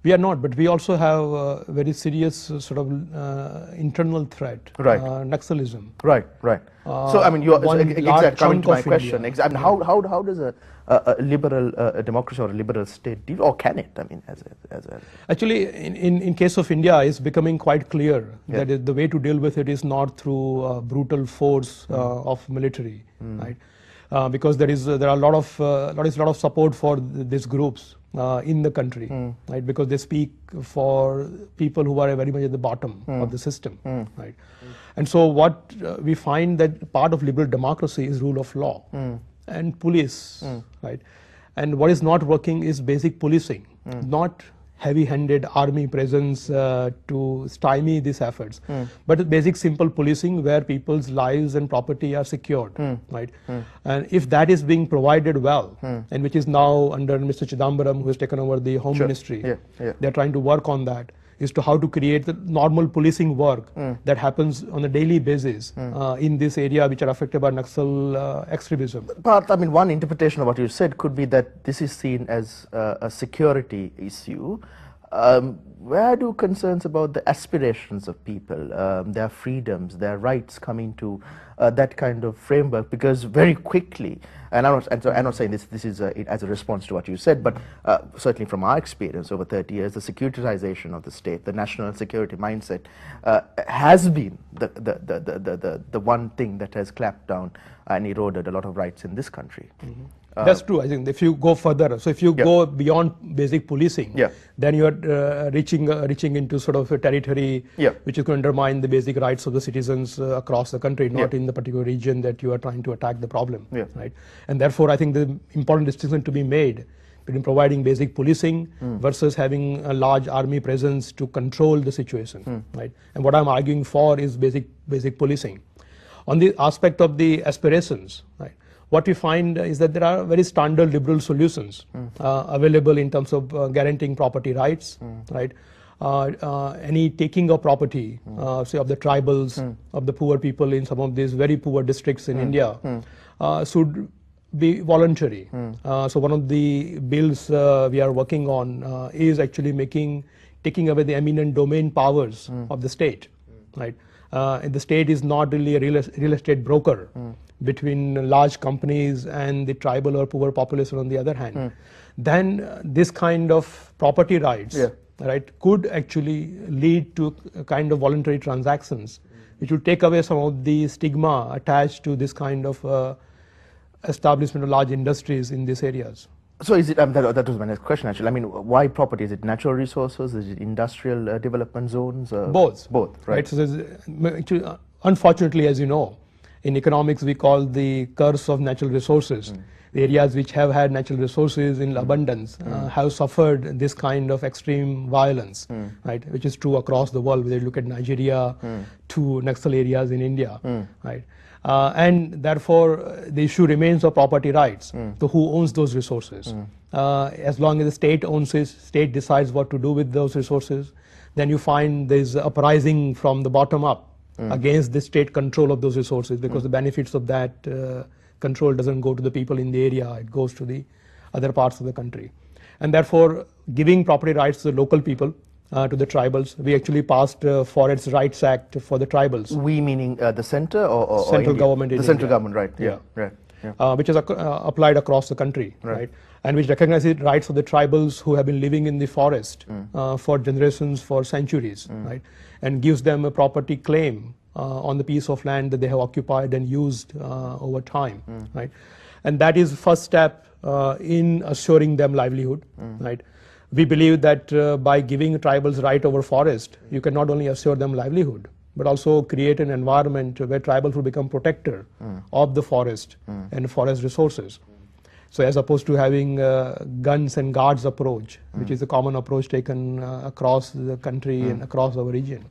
We are not, but we also have a very serious sort of internal threat, right. Naxalism. Right, right. So, I mean, coming to my question, I mean, how does a liberal democracy or a liberal state deal, or can it? I mean, Actually, in case of India, it's becoming quite clear that the way to deal with it is not through brutal force of military, right? Because there are a lot of support for these groups in the country, right? Because they speak for people who are very much at the bottom of the system, right? And so what we find that part of liberal democracy is rule of law and police, right? And what is not working is basic policing, not heavy-handed army presence to stymie these efforts, but basic simple policing where people's lives and property are secured, right? And if that is being provided well, and which is now under Mr. Chidambaram, who has taken over the Home Ministry, they're trying to work on that, is to how to create the normal policing work that happens on a daily basis in this area which are affected by Naxal extremism. But I mean, one interpretation of what you said could be that this is seen as a security issue. Where do concerns about the aspirations of people, their freedoms, their rights come into that kind of framework? Because very quickly, and I'm not saying this is as a response to what you said, but certainly from our experience over 30 years, the securitization of the state, the national security mindset, has been the one thing that has clamped down and eroded a lot of rights in this country. That's true. I think if you go further, so if you go beyond basic policing, then you are reaching into sort of a territory which is going to undermine the basic rights of the citizens across the country, not in the particular region that you are trying to attack the problem, right? And therefore, I think the important distinction to be made between providing basic policing versus having a large army presence to control the situation, right? And what I'm arguing for is basic policing. On the aspect of the aspirations, right? What we find is that there are very standard liberal solutions available in terms of guaranteeing property rights, right? Any taking of property, say of the tribals, of the poor people in some of these very poor districts in India, should be voluntary. So one of the bills we are working on is actually taking away the eminent domain powers of the state, right? And the state is not really a real estate broker between large companies and the tribal or poor population on the other hand. Then this kind of property rights, right, could actually lead to a kind of voluntary transactions, which will take away some of the stigma attached to this kind of establishment of large industries in these areas. So is it, that was my next question actually, I mean, why property? Is it natural resources, is it industrial development zones? Both, right? So actually, unfortunately, as you know, in economics we call the curse of natural resources. The areas which have had natural resources in abundance have suffered this kind of extreme violence, right? Which is true across the world, whether you look at Nigeria to Naxal areas in India, right? And therefore, the issue remains of property rights. So who owns those resources? As long as the state owns it, state decides what to do with those resources, then you find there's uprising from the bottom up against the state control of those resources, because the benefits of that control doesn't go to the people in the area, it goes to the other parts of the country. And therefore, giving property rights to the local people, to the tribals, we actually passed Forest Rights Act for the tribals. We meaning the center or central government in the central government, right? Which is applied across the country, right? And which recognizes rights of the tribals who have been living in the forest for generations, for centuries, right? And gives them a property claim on the piece of land that they have occupied and used over time, right? And that is first step in assuring them livelihood, right? We believe that by giving tribals right over forest, you can not only assure them livelihood, but also create an environment where tribals will become protector of the forest and forest resources. So as opposed to having guns and guards approach, which is a common approach taken across the country and across our region,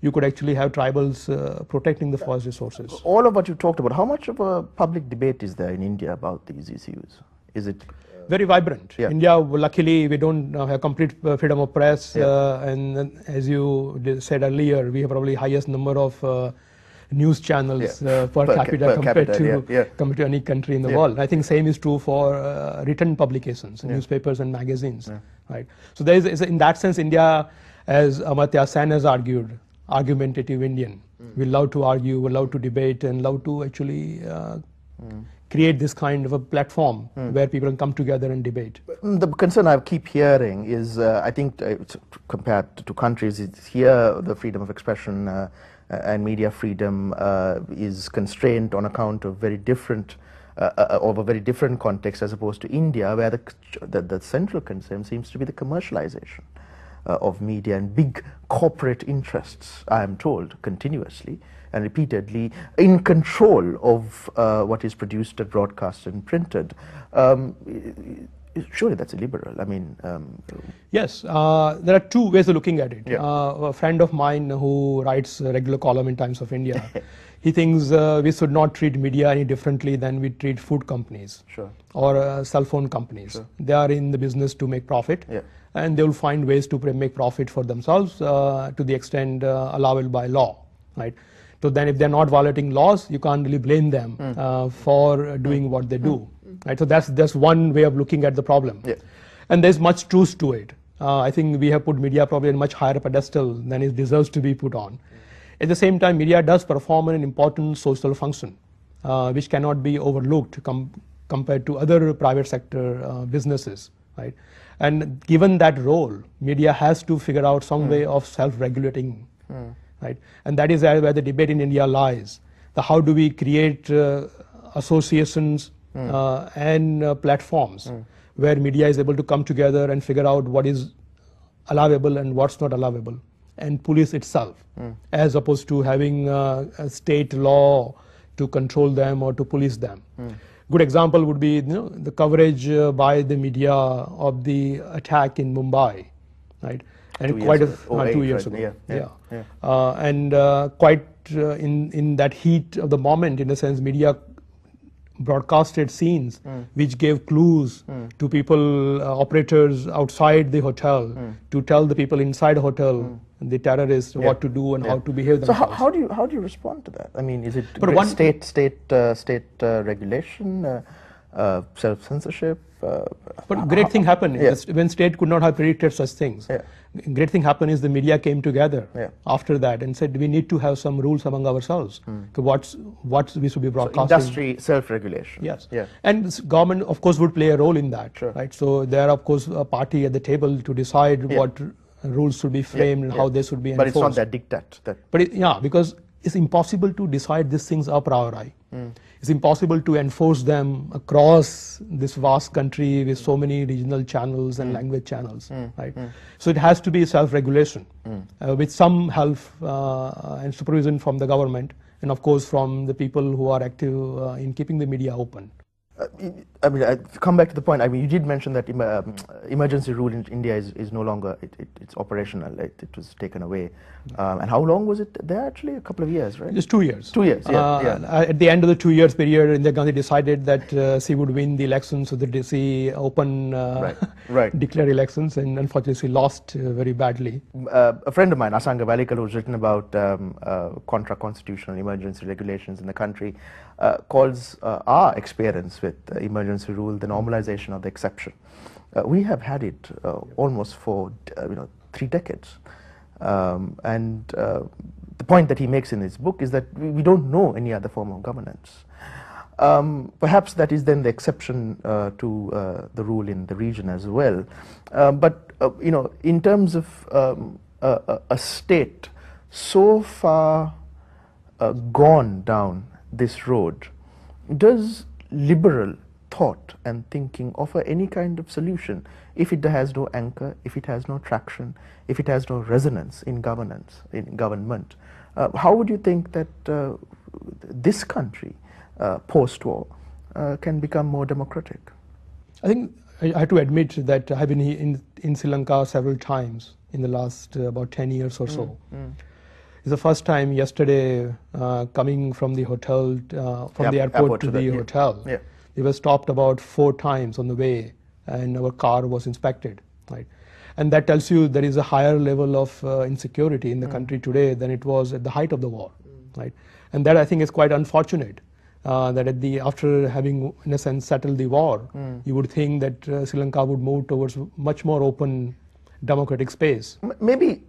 you could actually have tribals protecting the forest resources. All of what you talked about, how much of a public debate is there in India about these issues? Is it very vibrant? India, luckily, we don't have complete freedom of press, and as you said earlier, we have probably highest number of news channels per capita compared to any country in the world. I think same is true for written publications, newspapers and magazines. Right. So there is in that sense, India, as Amartya Sen has argued, argumentative Indian. We love to argue, we love to debate, and love to actually create this kind of a platform where people can come together and debate. The concern I keep hearing is, I think compared to countries, here the freedom of expression and media freedom is constrained on account of very different, of a very different context as opposed to India, where the central concern seems to be the commercialization of media and big corporate interests, I am told, continuously and repeatedly in control of what is produced and broadcast and printed. Surely that's illiberal. I mean, yes, there are two ways of looking at it. A friend of mine who writes a regular column in Times of India, he thinks we should not treat media any differently than we treat food companies or cell phone companies. They are in the business to make profit, and they will find ways to make profit for themselves to the extent allowable by law, right? So then if they're not violating laws, you can't really blame them for doing what they do. Right? So that's one way of looking at the problem. And there's much truth to it. I think we have put media probably on a much higher pedestal than it deserves to be put on. At the same time, media does perform an important social function, which cannot be overlooked compared to other private sector businesses. Right? And given that role, media has to figure out some way of self-regulating. Right? And that is where the debate in India lies. How do we create associations and platforms where media is able to come together and figure out what is allowable and what's not allowable, and police itself, as opposed to having a state law to control them or to police them. Good example would be the coverage by the media of the attack in Mumbai, right? And 2 years ago. And quite in that heat of the moment, in a sense, media broadcasted scenes which gave clues to people, operators outside the hotel, to tell the people inside the hotel, the terrorists, what to do and how to behave themselves. So how do you respond to that? I mean, is it state regulation, self-censorship? But great thing happened when state could not have predicted such things. Great thing happened is the media came together after that and said we need to have some rules among ourselves. What we should be broadcasting. So industry self-regulation. Yes. And government of course would play a role in that. Right. So there are of course a party at the table to decide what rules should be framed and how they should be enforced. But it's not that diktat. But because it's impossible to decide these things a priori. It's impossible to enforce them across this vast country with so many regional channels and language channels, right? So it has to be self-regulation with some help and supervision from the government and of course from the people who are active in keeping the media open. I mean, I come back to the point. I mean, you did mention that emergency rule in India is no longer it's operational. It was taken away. And how long was it there? Actually, a couple of years, right? Just 2 years. 2 years. At the end of the 2 years period, Indira Gandhi decided that she would win the elections, so that she declared elections, and unfortunately she lost very badly. A friend of mine, Asanga Valikal, who's written about contra-constitutional emergency regulations in the country, calls our experience with emergency rule the normalization of the exception. We have had it almost for 3 decades, and the point that he makes in his book is that we don't know any other form of governance. Perhaps that is then the exception to the rule in the region as well. But in terms of a state so far gone down this road, does liberal thought and thinking offer any kind of solution if it has no anchor, if it has no traction, if it has no resonance in governance, in government? How would you think that this country, post-war, can become more democratic? I think I have to admit that I have been in Sri Lanka several times in the last about 10 years or so. It's the first time yesterday coming from the hotel, from the airport to the hotel. We were stopped about 4 times on the way and our car was inspected. Right? And that tells you there is a higher level of insecurity in the country today than it was at the height of the war. right? And that I think is quite unfortunate. That after having, in a sense, settled the war, you would think that Sri Lanka would move towards much more open democratic space. Maybe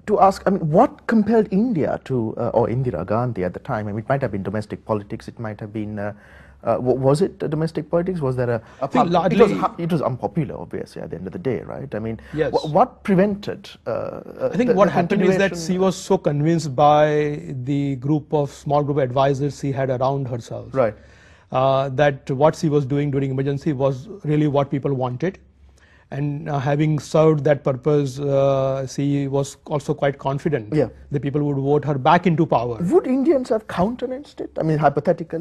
to ask, I mean, what compelled India to, or Indira Gandhi at the time? I mean, it might have been domestic politics, it might have been, was it domestic politics? Was there it was unpopular, obviously, at the end of the day, right? I mean, yes. What prevented I think what happened is that she was so convinced by the small group of advisors she had around herself, right? That what she was doing during emergency was really what people wanted. And having served that purpose, she was also quite confident that people would vote her back into power. Would Indians have countenanced it? I mean, hypothetically?